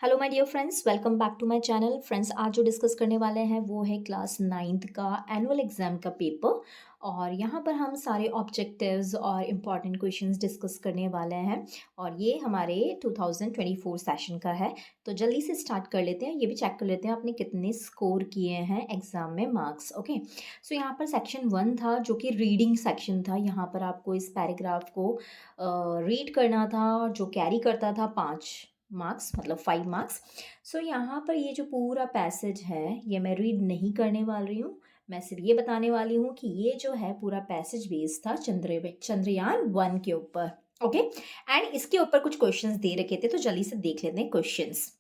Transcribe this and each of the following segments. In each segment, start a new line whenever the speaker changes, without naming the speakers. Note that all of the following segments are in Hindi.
Hello my dear friends, welcome back to my channel. Friends, आज जो डिस्कस करने वाले हैं वो है क्लास नाइन्थ का एनुअल एग्जाम का पेपर। और यहाँ पर हम सारे ऑब्जेक्टिव्स और इम्पॉर्टेंट क्वेश्चंस डिस्कस करने वाले हैं। और ये हमारे 2024 सेशन का है। तो जल्दी से स्टार्ट कर लेते हैं। ये भी चेक कर लेते हैं आपने कितने स्कोर किए हैं एग्जाम में मार्क्स। ओके, सो यहाँ पर सेक्शन 1 था जो कि रीडिंग सेक्शन था। यहाँ पर आपको इस पैराग्राफ को रीड करना था, जो कैरी करता था 5 मार्क्स, मतलब 5 मार्क्स। सो यहाँ पर ये जो पूरा पैसेज है ये मैं रीड नहीं करने वाली हूँ। मैं सिर्फ ये बताने वाली हूँ कि ये जो है पूरा पैसेज बेस्ड था चंद्रयान 1 के ऊपर। ओके, एंड इसके ऊपर कुछ क्वेश्चंस दे रखे थे, तो जल्दी से देख लेते हैं questions.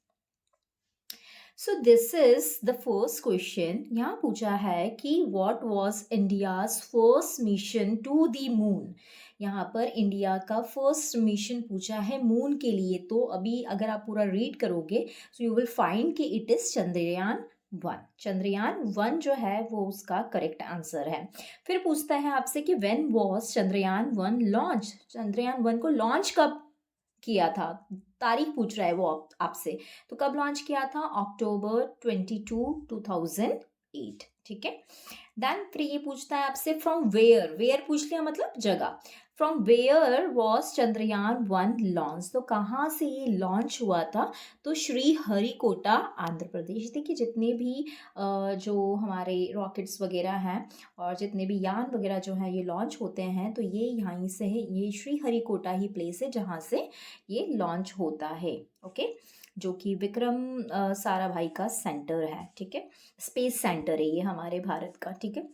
So this is the first question. यहाँ पूछा है कि what was India's first mission to the moon. यहाँ पर इंडिया का फर्स्ट मिशन पूछा है मून के लिए। तो अभी अगर आप पूरा रीड करोगे सो यू विल फाइंड कि इट इज चंद्रयान 1। चंद्रयान 1 जो है वो उसका करेक्ट आंसर है। फिर पूछता है आपसे कि when was Chandrayaan 1 launch. Chandrayaan 1 को लॉन्च कब किया था, तारीख पूछ रहा है वो आपसे। तो कब लॉन्च किया था? October 22, 2008। ठीक है। देन फिर ये पूछता है आपसे फ्रॉम वेयर। वेयर पूछ लिया मतलब जगह। From where was Chandrayaan 1 launch. तो कहाँ से ये लॉन्च हुआ था? तो श्री हरिकोटा, आंध्र प्रदेश। देखिए जितने भी जो हमारे रॉकेट्स वगैरह हैं और जितने भी यान वगैरह जो हैं ये लॉन्च होते हैं, तो ये यहीं से है। ये श्री हरिकोटा ही प्लेस है जहाँ से ये लॉन्च होता है। ओके, जो कि विक्रम साराभाई का सेंटर है। ठीक है, स्पेस सेंटर है ये हमारे भारत का। ठीक है।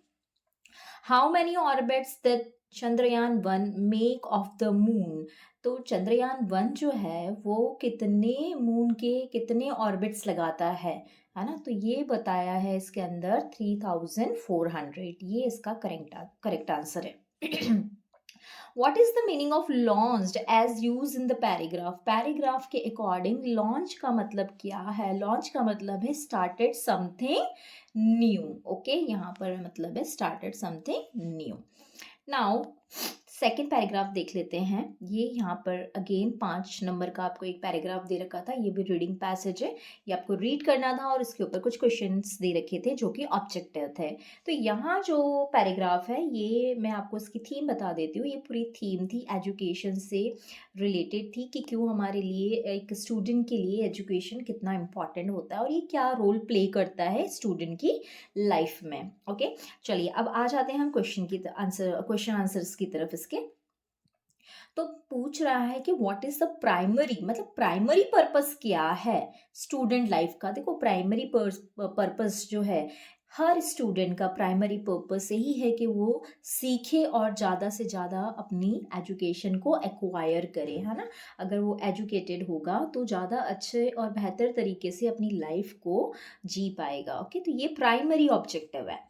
How many orbits the Chandrayaan 1 make of the moon. तो चंद्रयान 1 जो है वो कितने मून के कितने ऑर्बिट्स लगाता है ना? तो ये बताया है इसके अंदर 3400। ये इसका करेक्ट आंसर है। What is the meaning of launched as used in the paragraph? Paragraph के अकॉर्डिंग लॉन्च का मतलब क्या है? लॉन्च का मतलब है स्टार्टेड समथिंग न्यू। ओके, यहाँ पर मतलब है started something new. Now second paragraph देख लेते हैं। ये यहाँ पर अगेन 5 नंबर का आपको एक पैराग्राफ दे रखा था। ये भी रीडिंग पैसेज है, ये आपको रीड करना था और इसके ऊपर कुछ क्वेश्चंस दे रखे थे जो कि ऑब्जेक्टिव थे। तो यहाँ जो पैराग्राफ है ये मैं आपको इसकी थीम बता देती हूँ। ये पूरी थीम थी एजुकेशन से रिलेटेड थी कि क्यों हमारे लिए एक स्टूडेंट के लिए एजुकेशन कितना इम्पॉर्टेंट होता है और ये क्या रोल प्ले करता है स्टूडेंट की लाइफ में। ओके, चलिए अब आ जाते हैं हम क्वेश्चन आंसर्स की तरफ इसके। तो पूछ रहा है कि व्हाट इज द प्राइमरी, मतलब प्राइमरी पर्पस क्या है स्टूडेंट लाइफ का। देखो प्राइमरी पर्पस जो है हर स्टूडेंट का प्राइमरी पर्पस यही है कि वो सीखे और ज़्यादा से ज़्यादा अपनी एजुकेशन को एक्वायर करे, है ना? अगर वो एजुकेटेड होगा तो ज़्यादा अच्छे और बेहतर तरीके से अपनी लाइफ को जी पाएगा। ओके, तो ये प्राइमरी ऑब्जेक्टिव है।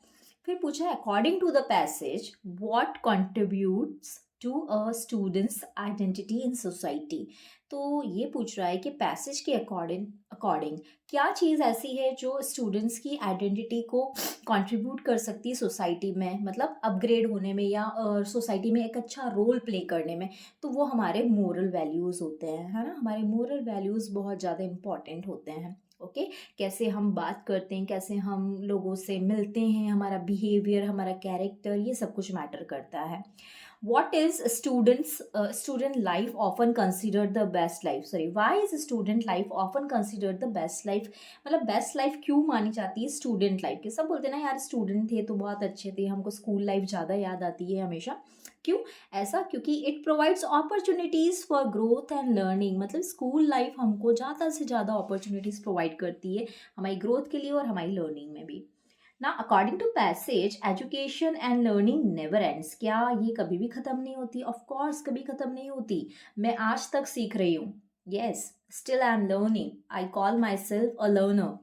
फिर पूछा है according to the passage what contributes to a student's identity in society. तो ये पूछ रहा है कि पैसेज के अकॉर्डिंग अकॉर्डिंग क्या चीज़ ऐसी है जो स्टूडेंट्स की आइडेंटिटी को कंट्रीब्यूट कर सकती है सोसाइटी में, मतलब अपग्रेड होने में या सोसाइटी में एक अच्छा रोल प्ले करने में। तो वो हमारे मोरल वैल्यूज़ होते हैं, है ना? हमारे मोरल वैल्यूज़ बहुत ज़्यादा इंपॉर्टेंट होते हैं। ओके, कैसे हम बात करते हैं, कैसे हम लोगों से मिलते हैं, हमारा बिहेवियर, हमारा कैरेक्टर, ये सब कुछ मैटर करता है। What is student life often considered the best life? Sorry, why is student life often considered the best life? मतलब बेस्ट लाइफ क्यों मानी जाती है स्टूडेंट लाइफ के? सब बोलते हैं ना यार स्टूडेंट थे तो बहुत अच्छे थे, हमको स्कूल लाइफ ज़्यादा याद आती है हमेशा। क्यों ऐसा? क्योंकि it provides opportunities for growth and learning. मतलब स्कूल लाइफ हमको ज़्यादा से ज़्यादा अपॉर्चुनिटीज़ प्रोवाइड करती है हमारी ग्रोथ के लिए और हमारी लर्निंग में भी ना। According to passage education and learning never ends. क्या ये कभी भी ख़त्म नहीं होती? ऑफ कोर्स कभी ख़त्म नहीं होती। मैं आज तक सीख रही हूँ। Yes, still I am learning. I call myself a learner.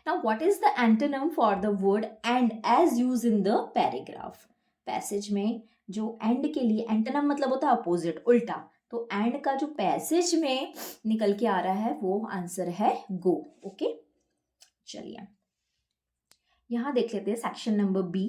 Now what is the antonym for the word end as used in the paragraph. Passage में जो एंड के लिए एंटोनिम मतलब होता है अपोजिट, उल्टा। तो एंड का जो पैसेज में निकल के आ रहा है वो आंसर है गो। ओके, चलिए यहाँ देख लेते हैं section number B.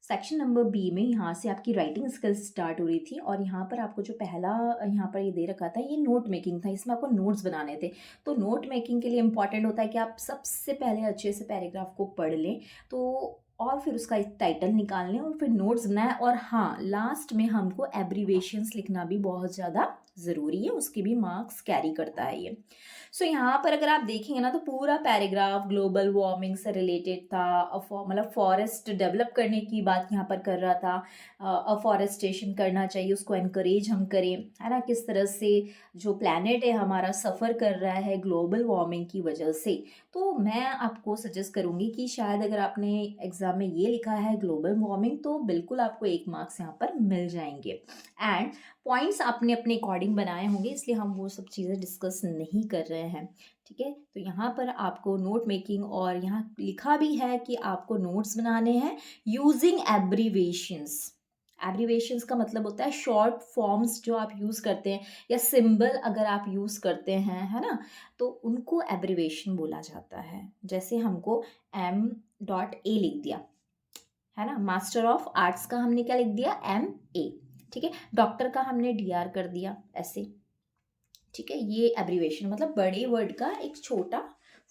Section number B में यहाँ से आपकी राइटिंग स्किल्स स्टार्ट हो रही थी और यहाँ पर आपको जो पहला यहाँ पर ये दे रखा था, ये नोट मेकिंग था। इसमें आपको नोट्स बनाने थे। तो नोट मेकिंग के लिए इंपॉर्टेंट होता है कि आप सबसे पहले अच्छे से पैराग्राफ को पढ़ लें, तो और फिर उसका एक टाइटल निकाल लें और फिर नोट्स बनाएं। और हाँ, लास्ट में हमको एब्रीवेशंस लिखना भी बहुत ज़्यादा ज़रूरी है, उसकी भी मार्क्स कैरी करता है ये। सो यहाँ पर अगर आप देखेंगे ना, तो पूरा पैराग्राफ ग्लोबल वार्मिंग से रिलेटेड था। मतलब फॉरेस्ट डेवलप करने की बात यहाँ पर कर रहा था। अफॉरेस्टेशन करना चाहिए, उसको एनकरेज हम करें, है ना। किस तरह से जो प्लैनेट है हमारा सफ़र कर रहा है ग्लोबल वार्मिंग की वजह से। तो मैं आपको सजेस्ट करूँगी कि शायद अगर आपने एग्ज़ाम में ये लिखा है ग्लोबल वार्मिंग, तो बिल्कुल आपको 1 मार्क्स यहाँ पर मिल जाएंगे। एंड पॉइंट्स आपने अपने अकॉर्डिंग बनाए होंगे, इसलिए हम वो सब चीज़ें डिस्कस नहीं कर रहे हैं, ठीक है। तो यहाँ पर आपको नोट मेकिंग, और यहाँ लिखा भी है कि आपको नोट्स बनाने हैं यूजिंग एब्रीवेशंस। एब्रीवेशंस का मतलब होता है शॉर्ट फॉर्म्स जो आप यूज़ करते हैं, या सिंबल अगर आप यूज़ करते हैं, है ना, तो उनको एब्रीवेशन बोला जाता है। जैसे हमको M.A लिख दिया, है ना। मास्टर ऑफ आर्ट्स का हमने क्या लिख दिया, MA, ठीक है। डॉक्टर का हमने DR कर दिया, ऐसे, ठीक है। ये एब्रीवेशन मतलब बड़े वर्ड का एक छोटा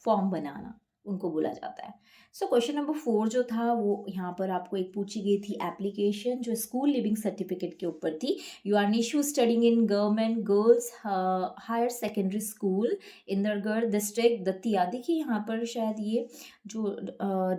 फॉर्म बनाना, उनको बोला जाता है। सो क्वेश्चन नंबर 4 जो था वो यहाँ पर आपको एक पूछी गई थी एप्लीकेशन, जो स्कूल लिविंग सर्टिफिकेट के ऊपर थी। You are Nishu studying in government girls higher secondary school Indergarh district Datia. देखिए यहाँ पर शायद ये जो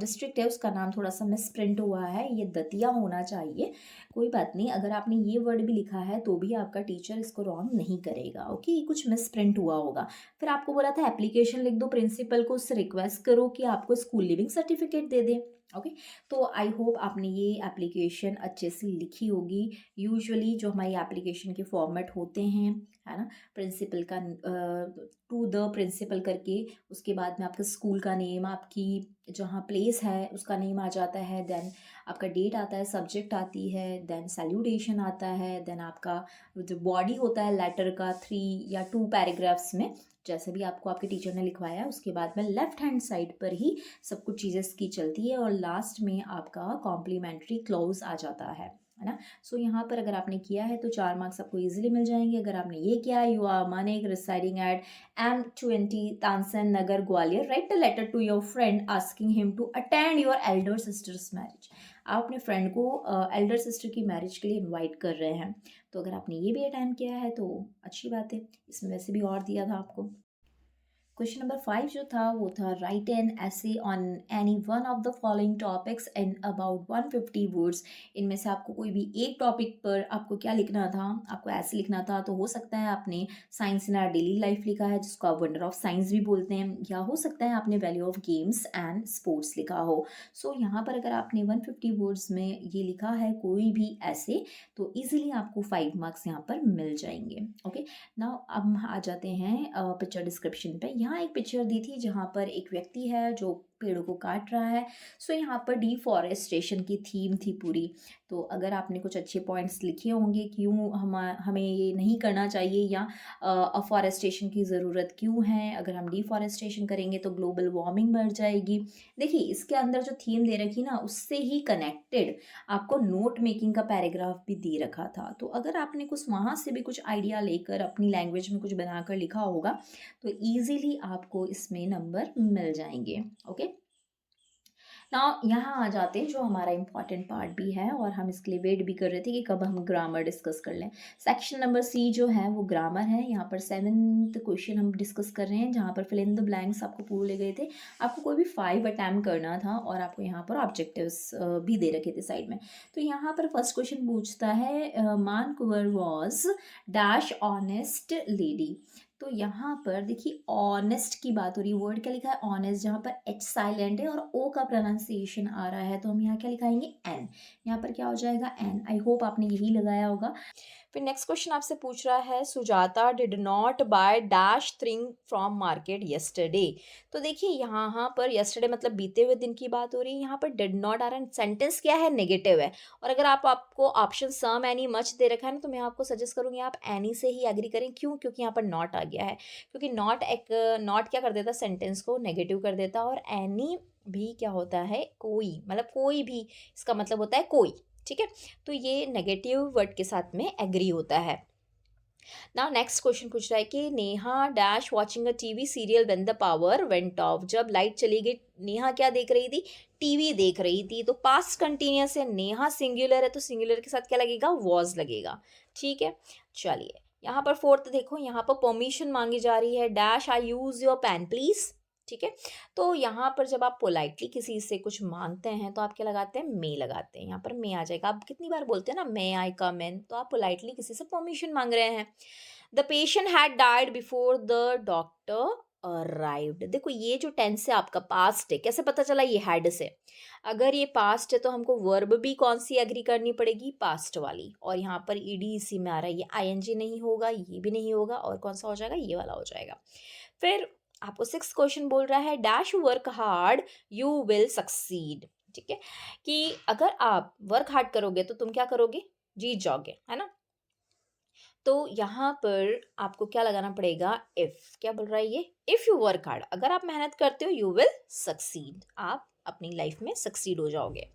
डिस्ट्रिक्ट है उसका नाम थोड़ा सा मिस प्रिंट हुआ है, ये दतिया होना चाहिए। कोई बात नहीं, अगर आपने ये वर्ड भी लिखा है तो भी आपका टीचर इसको रॉन्ग नहीं करेगा, ओके। ये कुछ मिस प्रिंट हुआ होगा। फिर आपको बोला था एप्लीकेशन लिख दो, प्रिंसिपल को उससे रिक्वेस्ट करो कि आपको स्कूल लिविंग सर्टिफिकेट दे दे, ओके। तो आई होप आपने ये एप्लीकेशन अच्छे से लिखी होगी। यूजुअली जो हमारी एप्लीकेशन के फॉर्मेट होते हैं, है ना, प्रिंसिपल का टू द प्रिंसिपल करके, उसके बाद में आपका स्कूल का नेम, आपकी जहाँ प्लेस है उसका नेम आ जाता है, देन आपका डेट आता है, सब्जेक्ट आती है, देन सैल्यूटेशन आता है, देन आपका जो बॉडी होता है लेटर का 3 या 2 पैराग्राफ्स में, जैसे भी आपको आपके टीचर ने लिखवाया है। उसके बाद में लेफ्ट हैंड साइड पर ही सब कुछ चीज़ें इसकी चलती है, और लास्ट में आपका कॉम्प्लीमेंट्री क्लोज आ जाता है ना। सो यहाँ पर अगर आपने किया है तो 4 मार्क्स आपको इजीली मिल जाएंगे। अगर आपने ये किया है, you are Manik residing at M20 Tansen Nagar Gwalior, write a letter to your friend asking him to attend your elder sister's marriage. आप अपने फ्रेंड को एल्डर सिस्टर की मैरिज के लिए इनवाइट कर रहे हैं। तो अगर आपने ये भी अटेंड किया है तो अच्छी बात है, इसमें वैसे भी और दिया था आपको। क्वेश्चन नंबर 5 जो था वो था राइट एन ऐसे on any one of the following topics in about 150 words. इनमें से आपको कोई भी एक टॉपिक पर आपको क्या लिखना था, आपको ऐसे लिखना था। तो हो सकता है आपने science in our daily life लिखा है, जिसको आप वंडर ऑफ साइंस भी बोलते हैं, या हो सकता है आपने value of games and sports लिखा हो। सो यहाँ पर अगर आपने 150 वर्ड्स में ये लिखा है कोई भी ऐसे, तो ईजिली आपको 5 मार्क्स यहाँ पर मिल जाएंगे, ओके। नाउ अब हम आ जाते हैं पिक्चर डिस्क्रिप्शन पे। यहाँ एक पिक्चर दी थी जहाँ पर एक व्यक्ति है जो पेड़ों को काट रहा है। सो यहाँ पर डिफॉरेस्टेशन की थीम थी पूरी। तो अगर आपने कुछ अच्छे पॉइंट्स लिखे होंगे क्यों हमें ये नहीं करना चाहिए, या अफॉरेस्टेशन की ज़रूरत क्यों है, अगर हम डिफॉरेस्टेशन करेंगे तो ग्लोबल वार्मिंग बढ़ जाएगी। देखिए इसके अंदर जो थीम दे रखी ना, उससे ही कनेक्टेड आपको नोट मेकिंग का पैराग्राफ भी दे रखा था। तो अगर आपने कुछ वहाँ से भी कुछ आइडिया लेकर अपनी लैंग्वेज में कुछ बनाकर लिखा होगा, तो ईजिली आपको इसमें नंबर मिल जाएंगे, ओके। ना यहाँ आ जाते हैं जो हमारा इंपॉर्टेंट पार्ट भी है, और हम इसके लिए वेट भी कर रहे थे कि कब हम ग्रामर डिस्कस कर लें। सेक्शन नंबर C जो है वो ग्रामर है। यहाँ पर 7th क्वेश्चन हम डिस्कस कर रहे हैं, जहाँ पर फिल इन द ब्लैंक्स आपको पूरे गए थे। आपको कोई भी 5 अटैम्प्ट करना था, और आपको यहाँ पर ऑब्जेक्टिव्स भी दे रखे थे साइड में। तो यहाँ पर फर्स्ट क्वेश्चन पूछता है मान कुंवर वॉज डैश ऑनेस्ट लेडी। तो यहाँ पर देखिए ऑनेस्ट की बात हो रही है, वर्ड क्या लिखा है ऑनेस्ट, जहाँ पर H साइलेंट है और O का प्रोनाउंसिएशन आ रहा है, तो हम यहाँ क्या लिखाएंगे N। यहाँ पर क्या हो जाएगा N। आई होप आपने यही लगाया होगा। फिर नेक्स्ट क्वेश्चन आपसे पूछ रहा है Sujata did not by dash thing from market yesterday. तो देखिए यहाँ पर येस्टरडे मतलब बीते हुए दिन की बात हो रही है, यहाँ पर डिड नॉट आ रहा है, सेंटेंस क्या है, नेगेटिव है। और अगर आपको ऑप्शन सम एनी मच दे रखा है ना, तो मैं आपको सजेस्ट करूँगी आप एनी से ही एग्री करें। क्यों? क्योंकि यहाँ पर नॉट आ गया है, क्योंकि नॉट क्या कर देता, सेंटेंस को नेगेटिव कर देता। और एनी भी क्या होता है, कोई, मतलब कोई भी, इसका मतलब होता है कोई, ठीक है। तो ये नेगेटिव वर्ड के साथ में एग्री होता है। नाउ नेक्स्ट क्वेश्चन पूछ रहा है कि Neha dash watching a TV serial when the power went of. जब लाइट चली गई, नेहा क्या देख रही थी, टीवी देख रही थी। तो पास्ट कंटिन्यूअस है, नेहा सिंगुलर है, तो सिंगुलर के साथ क्या लगेगा, वॉज लगेगा, ठीक है। चलिए यहाँ पर फोर्थ देखो, यहाँ पर परमिशन मांगी जा रही है, dash I use your pen please, ठीक है। तो यहाँ पर जब आप पोलाइटली किसी से कुछ मांगते हैं तो आप क्या लगाते हैं, मे लगाते हैं। यहाँ पर मे आ जाएगा। आप कितनी बार बोलते हैं ना, मे आई कम इन, तो आप पोलाइटली किसी से परमिशन मांग रहे हैं। The patient had died before the doctor arrived. देखो ये जो टेंस है आपका पास्ट है, कैसे पता चला, ये हैड से। अगर ये पास्ट है तो हमको वर्ब भी कौन सी एग्री करनी पड़ेगी, पास्ट वाली। और यहाँ पर ईडी इसी में आ रहा है, ये आईएनजी नहीं होगा, ये भी नहीं होगा, और कौन सा हो जाएगा, ये वाला हो जाएगा। फिर आपको 6th क्वेश्चन बोल रहा है dash work hard you will succeed, ठीक है। कि अगर आप वर्क हार्ड करोगे तो तुम क्या करोगे, जीत जाओगे, है ना। तो यहाँ पर आपको क्या लगाना पड़ेगा, इफ। क्या बोल रहा है ये, इफ यू वर्क हार्ड, अगर आप मेहनत करते हो, यू विल सक्सीड, आप अपनी लाइफ में सक्सीड हो जाओगे।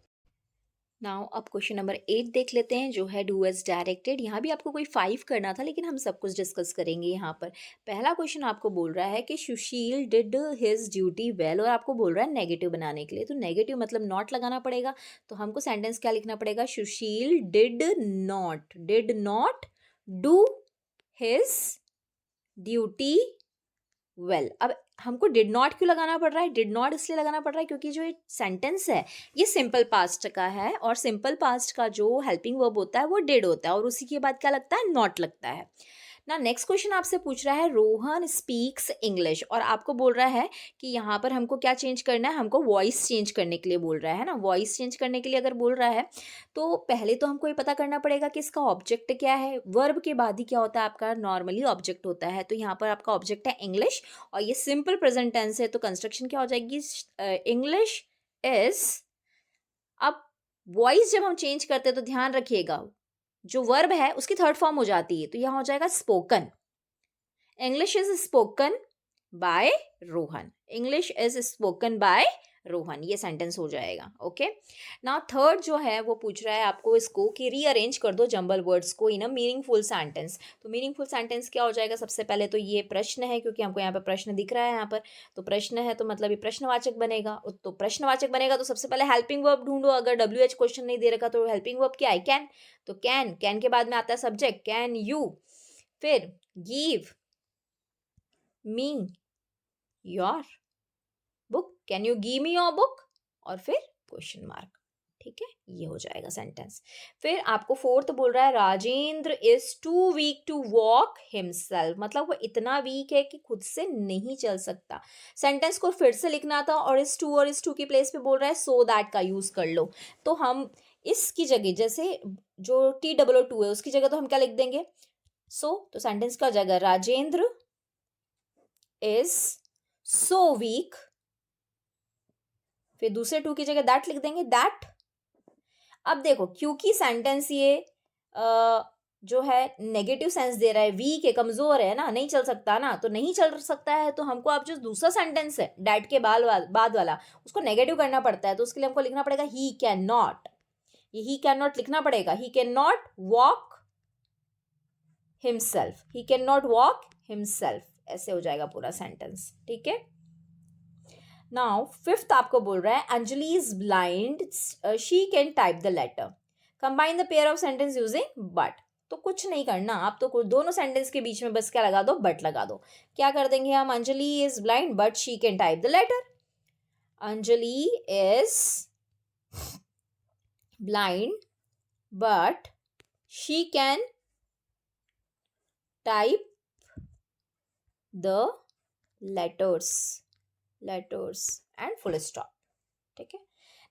नाउ अब क्वेश्चन नंबर 8 देख लेते हैं, जो है डू एज डायरेक्टेड। यहाँ भी आपको कोई 5 करना था, लेकिन हम सब कुछ डिस्कस करेंगे यहाँ पर। पहला क्वेश्चन आपको बोल रहा है कि सुशील डिड हिज ड्यूटी वेल, और आपको बोल रहा है नेगेटिव बनाने के लिए। तो नेगेटिव मतलब नॉट लगाना पड़ेगा। तो हमको सेंटेंस क्या लिखना पड़ेगा, Sushil did not do his duty well. अब हमको डिड नॉट क्यों लगाना पड़ रहा है, डिड नॉट इसलिए लगाना पड़ रहा है क्योंकि जो ये सेंटेंस है ये सिंपल पास्ट का है, और सिंपल पास्ट का जो हेल्पिंग वर्ब होता है वो डिड होता है, और उसी के बाद क्या लगता है, नॉट लगता है ना। नेक्स्ट क्वेश्चन आपसे पूछ रहा है रोहन स्पीक्स इंग्लिश, और आपको बोल रहा है कि यहाँ पर हमको क्या चेंज करना है, हमको वॉइस चेंज करने के लिए बोल रहा है ना। वॉइस चेंज करने के लिए अगर बोल रहा है तो पहले तो हमको ये पता करना पड़ेगा कि इसका ऑब्जेक्ट क्या है। वर्ब के बाद ही क्या होता है आपका, नॉर्मली ऑब्जेक्ट होता है। तो यहाँ पर आपका ऑब्जेक्ट है इंग्लिश, और ये सिंपल प्रेजेंट टेंस है, तो कंस्ट्रक्शन क्या हो जाएगी, इंग्लिश इज। अब वॉइस जब हम चेंज करते हैं तो ध्यान रखिएगा, जो वर्ब है उसकी थर्ड फॉर्म हो जाती है, तो यहाँ हो जाएगा spoken. English is spoken by Rohan, English is spoken by Rohan, ये सेंटेंस हो जाएगा। ओके, नाउ थर्ड जो है वो पूछ रहा है आपको इसको कि रीअरेंज कर दो जंबल वर्ड्स को इन अ मीनिंगफुल सेंटेंस। तो मीनिंगफुल सेंटेंस क्या हो जाएगा, सबसे पहले तो ये प्रश्न है, क्योंकि हमको यहाँ पर प्रश्न दिख रहा है यहाँ पर। तो प्रश्न है तो मतलब ये प्रश्नवाचक बनेगा। तो प्रश्नवाचक बनेगा तो सबसे पहले हेल्पिंग वर्ब ढूंढो। अगर WH क्वेश्चन नहीं दे रखा तो हेल्पिंग वर्ब क्या है, कैन। तो कैन के बाद में आता है सब्जेक्ट, कैन यू। फिर give me your book, can you give me your book, और फिर क्वेश्चन मार्क, ठीक है, ये हो जाएगा सेंटेंस। फिर आपको फोर्थ बोल रहा है Rajendra is too weak to walk himself, मतलब वो इतना वीक है कि खुद से नहीं चल सकता। सेंटेंस को फिर से लिखना था, और इस टू की प्लेस पे बोल रहा है सो दैट का यूज कर लो। तो हम इसकी जगह, जैसे जो TOO है उसकी जगह तो हम क्या लिख देंगे, सो। तो सेंटेंस का हो जाएगा राजेंद्र इज सो वीक, फिर दूसरे टू की जगह दैट लिख देंगे, दैट। अब देखो क्योंकि सेंटेंस ये जो है नेगेटिव सेंस दे रहा है, वीक है, कमजोर है ना, नहीं चल सकता ना, तो नहीं चल सकता है तो हमको अब जो दूसरा सेंटेंस है डैट के बाद वाला उसको नेगेटिव करना पड़ता है। तो उसके लिए हमको लिखना पड़ेगा ही कैन नॉट, ये ही कैन नॉट लिखना पड़ेगा, he can not walk himself, he can not walk himself, ऐसे हो जाएगा पूरा सेंटेंस, ठीक है। नाउ फिफ्थ आपको बोल रहा है Anjali is blind she can type the letter, combine the pair of sentence using but. तो कुछ नहीं करना, आप तो दोनों सेंटेंस के बीच में बस क्या लगा दो, बट लगा दो। क्या कर देंगे हम, Anjali is blind but she can type the letter. Anjali is blind but she can type the letters and full stop, ठीक है।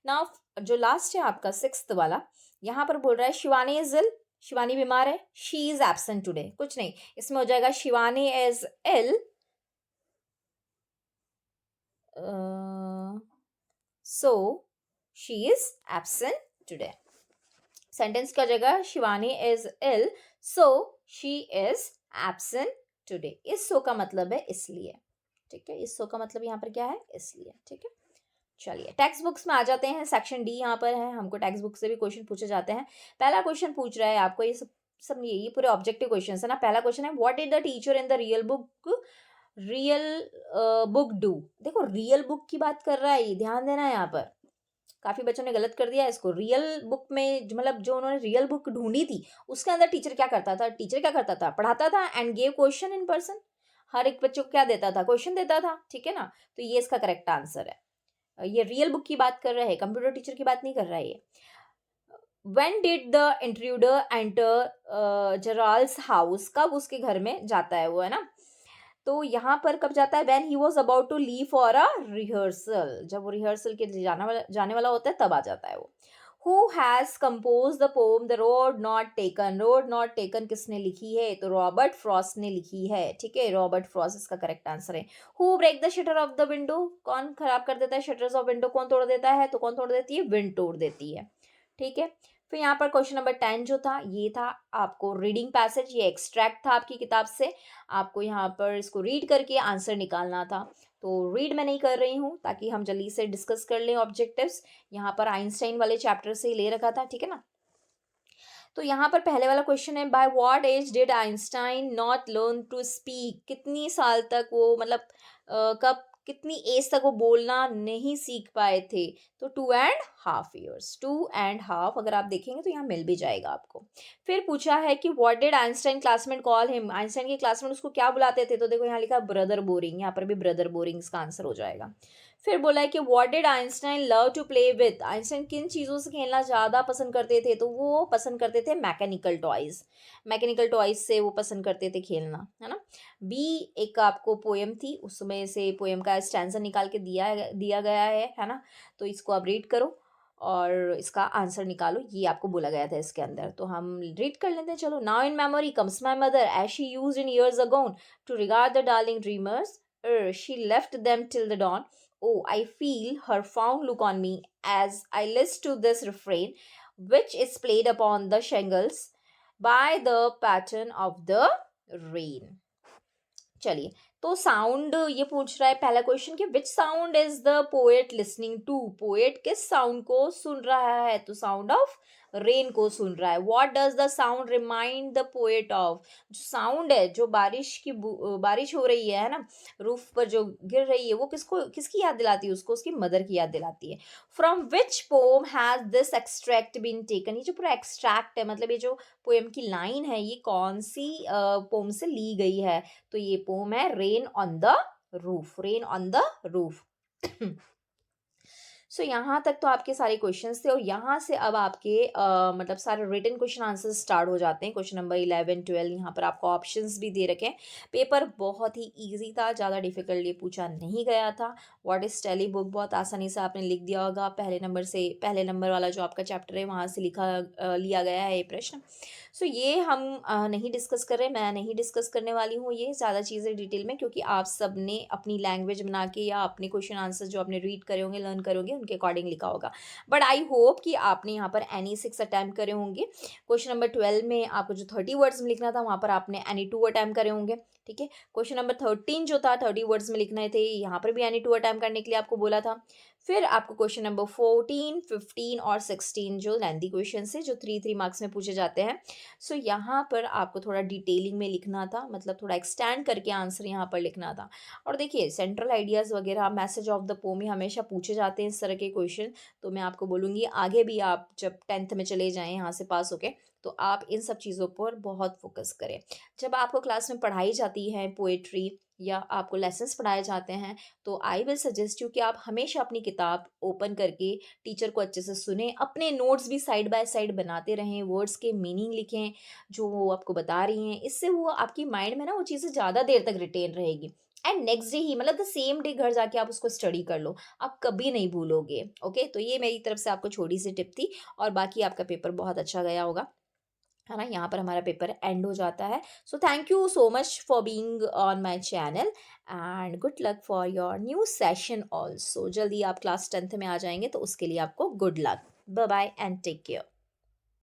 नाउ जो लास्ट है आपका 6th वाला, यहाँ पर बोल रहा है शिवानी इज इल शिवानी बीमार है, शी इज एब्सेंट टुडे, कुछ नहीं, इसमें हो जाएगा Shivani is ill, so she is absent today. Sentence का जगह Shivani is ill, so she is absent today. इस सो का मतलब है इसलिए, ठीक है, इस सो का मतलब यहाँ पर क्या है, इसलिए, ठीक है। चलिए टेक्स्ट बुक्स में आ जाते हैं, सेक्शन डी यहाँ पर है, हमको टेक्स्ट बुक से भी क्वेश्चन पूछे जाते हैं। पहला क्वेश्चन पूछ रहा है आपको, ये सब ये पूरे ऑब्जेक्टिव क्वेश्चन है ना। पहला क्वेश्चन है, what did the teacher in the real book do. देखो रियल बुक की बात कर रहा है, ये ध्यान देना है यहाँ पर, काफी बच्चों ने गलत कर दिया इसको। रियल बुक में मतलब जो उन्होंने रियल बुक ढूंढी थी, उसके अंदर टीचर क्या करता था, टीचर क्या करता था, पढ़ाता था and gave question in person. हर एक बच्चों को क्या देता था, क्वेश्चन देता था, ठीक है ना। तो ये इसका करेक्ट आंसर है। ये रियल बुक की बात कर रहे हैं, कंप्यूटर टीचर की बात नहीं कर रहा है ये। When did the intruder enter Gerald's house, कब उसके घर में जाता है वो, है ना। तो यहाँ पर कब जाता है, when he was about to leave for a rehearsal, जब वो रिहर्सल के लिए जाने वाला होता है तब आ जाता है वो। Who has composed the poem The Road Not Taken, road not taken किसने लिखी है, तो रॉबर्ट फ्रॉस्ट ने लिखी है, ठीक है, रॉबर्ट फ्रॉस्ट इसका करेक्ट आंसर है। Who break the shutter of the window, कौन खराब कर देता है शटर्स ऑफ विंडो, कौन तोड़ देता है, तो कौन तोड़ देती है, विंड तोड़ देती है, ठीक है। फिर यहाँ पर क्वेश्चन नंबर 10 जो था, ये था आपको रीडिंग पैसेज, ये एक्सट्रैक्ट था आपकी किताब से, आपको यहाँ पर इसको रीड करके आंसर निकालना था। तो रीड मैं नहीं कर रही हूँ ताकि हम जल्दी से डिस्कस कर लें ऑब्जेक्टिव्स। यहाँ पर आइंस्टाइन वाले चैप्टर से ही ले रखा था, ठीक है ना। तो यहाँ पर पहले वाला क्वेश्चन है, by what age did Einstein not learn to speak, कितनी साल तक वो मतलब कब कितनी एज तक वो बोलना नहीं सीख पाए थे, तो 2.5 years, 2.5 अगर आप देखेंगे तो यहाँ मिल भी जाएगा आपको। फिर पूछा है कि what did Einstein classmate call him, Einstein के क्लासमेट उसको क्या बुलाते थे, तो देखो यहाँ लिखा ब्रदर बोरिंग, यहाँ पर भी ब्रदर बोरिंग इसका आंसर हो जाएगा। फिर बोला है कि what did Einstein love to play with, Einstein किन चीज़ों से खेलना ज़्यादा पसंद करते थे, तो वो पसंद करते थे मैकेनिकल टॉयज़, मैकेनिकल टॉयज़ से वो पसंद करते थे खेलना, है ना। बी एक आपको पोएम थी, उसमें से पोएम का स्टैंजा निकाल के दिया दिया गया है ना। तो इसको आप रीड करो और इसका आंसर निकालो, ये आपको बोला गया था इसके अंदर। तो हम रीड कर लेते हैं, चलो। Now in memory comes my mother as she used in years agone to regard the darling dreamers, she left them till the dawn. Oh, I feel her fond look on me as I listen to this refrain, which is played upon the shingles by the pattern of the rain. चलिए, तो साउंड ये पूछ रहा है पहला क्वेश्चन कि which sound is the poet listening to, poet किस साउंड को सुन रहा है, तो साउंड ऑफ रेन को सुन रहा है। What does the sound remind the poet of, जो साउंड है, जो बारिश हो रही है ना, रूफ पर जो गिर रही है, वो किसकी याद दिलाती है उसको, उसकी मदर की याद दिलाती है। From which poem has this extract been taken, ये जो पूरा एक्सट्रैक्ट है मतलब ये जो पोएम की लाइन है, ये कौन सी पोम से ली गई है, तो ये पोम है rain on the roof, rain on the roof. So यहाँ तक तो आपके सारे क्वेश्चंस थे, और यहाँ से अब आपके मतलब सारे रिटन क्वेश्चन आंसर स्टार्ट हो जाते हैं। क्वेश्चन नंबर 11 12 यहाँ पर आपको ऑप्शंस भी दे रखे हैं। पेपर बहुत ही इजी था, ज़्यादा डिफिकल्टली पूछा नहीं गया था। व्हाट इज टैली बुक बहुत आसानी से आपने लिख दिया होगा, पहले नंबर वाला जो आपका चैप्टर है वहाँ से लिया गया है ये प्रश्न। सो ये हम नहीं डिस्कस कर रहे, मैं नहीं डिस्कस करने वाली हूँ ये ज़्यादा चीज़ें डिटेल में, क्योंकि आप सब ने अपनी लैंग्वेज बना के या अपने क्वेश्चन आंसर जो आपने रीड करे होंगे, लर्न करोगे, उनके अकॉर्डिंग लिखा होगा। बट आई होप कि आपने यहाँ पर NE6 अटैम्प्ट करे होंगे। क्वेश्चन नंबर 12 में आपको जो 30 वर्ड्स में लिखना था, वहाँ पर आपने NE2 अटैम्प्ट करे होंगे, ठीक है। क्वेश्चन नंबर 13 जो था 30 वर्ड्स में लिखने थे, यहाँ पर भी NE2 अटैम्प्ट करने के लिए आपको बोला था। फिर आपको क्वेश्चन नंबर 14 15 और 16 जो लेंथी क्वेश्चन है, जो 3 मार्क्स में पूछे जाते हैं। सो यहाँ पर आपको थोड़ा डिटेलिंग में लिखना था, मतलब थोड़ा एक्सटेंड करके आंसर यहाँ पर लिखना था। और देखिए सेंट्रल आइडियाज़ वगैरह, मैसेज ऑफ द पोम हमेशा पूछे जाते हैं इस तरह के क्वेश्चन। तो मैं आपको बोलूँगी आगे भी आप जब 10th में चले जाएँ यहाँ से पास होके, तो आप इन सब चीज़ों पर बहुत फोकस करें। जब आपको क्लास में पढ़ाई जाती है पोएट्री या आपको लेसन्स पढ़ाए जाते हैं, तो आई विल सजेस्ट यू कि आप हमेशा अपनी किताब ओपन करके टीचर को अच्छे से सुने, अपने नोट्स भी साइड बाय साइड बनाते रहें, वर्ड्स के मीनिंग लिखें जो वो आपको बता रही हैं। इससे वो आपकी माइंड में ना वो चीज़ें ज़्यादा देर तक रिटेन रहेगी, एंड नेक्स्ट डे ही मतलब द सेम डे घर जाके आप उसको स्टडी कर लो, आप कभी नहीं भूलोगे। ओके, तो ये मेरी तरफ से आपको छोटी सी टिप थी, और बाकी आपका पेपर बहुत अच्छा गया होगा। है ना? यहाँ पर हमारा पेपर एंड हो जाता है। So thank you so much for being on my channel and good luck for your new session also. जल्दी आप क्लास 10th में आ जाएँगे तो उसके लिए आपको good luck. Bye bye and take care.